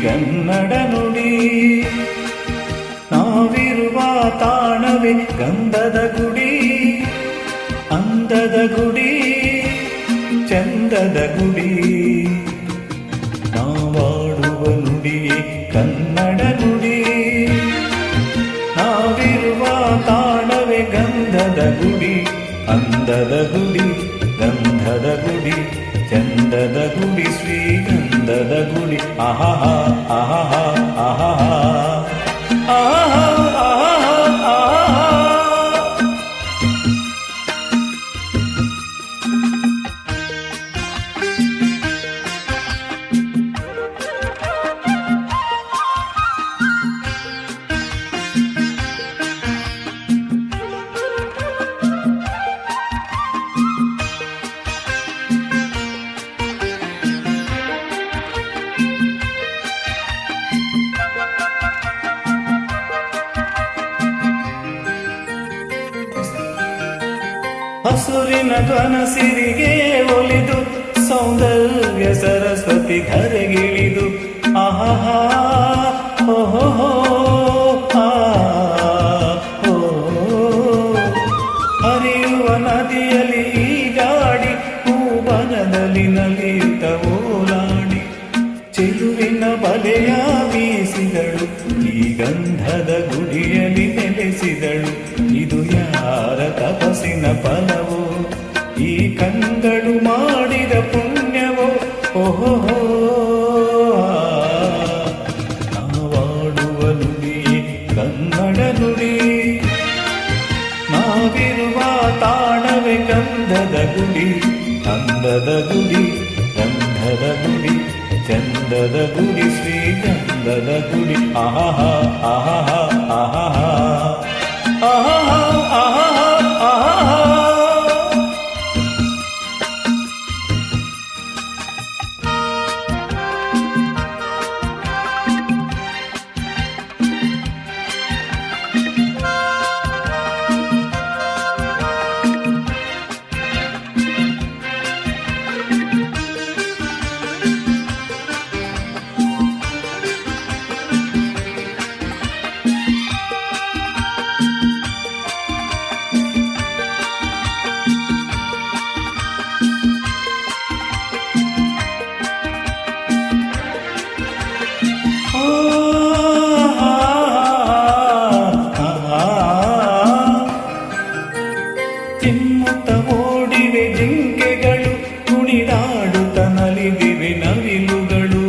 ಸಿರಿಗನ್ನಡ ನುಡಿ. ನಾವಿರುವ ತಾಣವೇ ಗಂಧದ ಗುಡಿ, ಅಂದದ ಗುಡಿ, ಚಂದದ ಗುಡಿ. ನಾವಾಡುವ ನುಡಿಯೇ ಕನ್ನಡ ನುಡಿ. ನಾವಿರುವ ತಾಣವೇ ಗಂಧದ ಗುಡಿ, ಅಂದದ ಗುಡಿ, ಗಂಧದ ಗುಡಿ, ಚಂದದ ಗುಡಿ, ಶ್ರೀಗಂಧದ ಗುಡಿ. ಆಹಾ ಆಹಾ ಆಹಾ ಆಹಾ ಆಹಾ. ಹಸುರಿನ ಘನಸಿರಿಗೆ ಒಲಿದು ಸೌಂದರ್ಯ ಸರಸ್ವತಿ ಘರೆಗಿಳಿದು ಆಹಾ ಓಹೋ ಹರಿಯುವ ನದಿಯಲ್ಲಿ ಈಜಾಡಿ ಹೂವನದಲ್ಲಿ ನಲಿಯುತ್ತ ಓಲಾಡಿ ಚೆಲುವಿನ ಬಲೆಯ ಬೀಸಿದಳು, ಈ ಗಂಧದ ಗುಡಿಯಲ್ಲಿ ನೆಲೆಸಿದಳು. ಇದು ಯಾರ ತಪಸ್ಸಿನ ಫಲವೋ, ಈ ಕಂಗಳು ಮಾಡಿದ ಪುಣ್ಯವೋ. ಓಹೋ ನಾವಾಡುವ ನುಡಿಯೇ ಕನ್ನಡ ನುಡಿ. ನಾವಿರುವ ತಾಣವೇ ಗಂಧದ ಗುಡಿ, ಅಂದದ ಗುಡಿ, ಗಂಧದ ಗುಡಿ, ಚಂದದ ಗುಡಿ, ಶ್ರೀಗಂಧದ ಗುಡಿ. ಆಹಾ ಆಹಾ ಆಹಾ ಆಹಾ ಆಹಾ ಆಹಾ. ಚಿಮ್ಮುತ್ತ ಓಡಿವೆ ಜಿಂಕೆಗಳು, ಕುಣಿದಾಡುತ್ತ ನಲಿದಿವೆ ನವಿಲುಗಳು.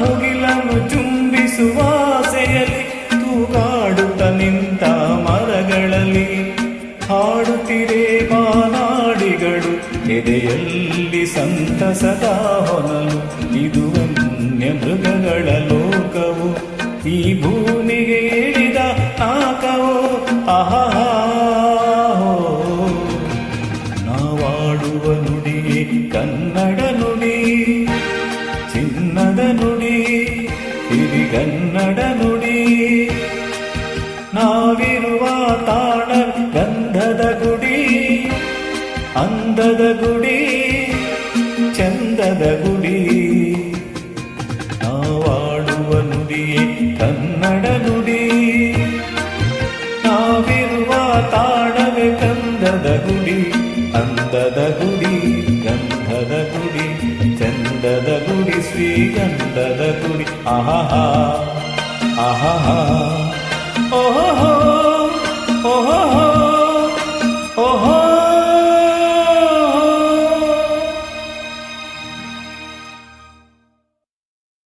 ಮುಗಿಲನ್ನು ಚುಂಬಿಸುವ ಆಸೆಯಲ್ಲಿ ತೂಗಾಡುತ್ತ ನಿಂತ ಮರಗಳಲ್ಲಿ ಹಾಡುತ್ತಿರೆ ಮಾನಾಡಿಗಳು. ಎದೆಯಲ್ಲಿ ಸಂತಸದ ಹೊನಲು, ಇದು ವನ್ಯ ಮೃಗಗಳ ಲೋಕವು, ಈ ಭೂಮಿಗೆ ಇಳಿದ ನಾಕವೋ. ಆಹಾ ನಾವಾಡುವ ನುಡಿಯೇ ಕನ್ನಡ ನುಡಿ, ಚಿನ್ನದ ನುಡಿ, ಸಿರಿಗನ್ನಡ ನುಡಿ. ನಾವಿರುವ ತಾಣ ಗಂಧದ ಗುಡಿ, ಅಂದದ ಗುಡಿ, ಚಂದದ ಗುಡಿ. ನಾವಾಡುವ ನುಡಿಯೇ ಕನ್ನಡ ನುಡಿ. ನಾವಿರುವ ತಾಣವೇ ಗಂಧದ ಗುಡಿ, ಅಂದದ ಗುಡಿ, ಗಂಧದ ಗುಡಿ, ಚಂದದ ಗುಡಿ, ಶ್ರೀಗಂಧದ ಗುಡಿ. ಆಹಾ ಆಹಾ ಓಹೋ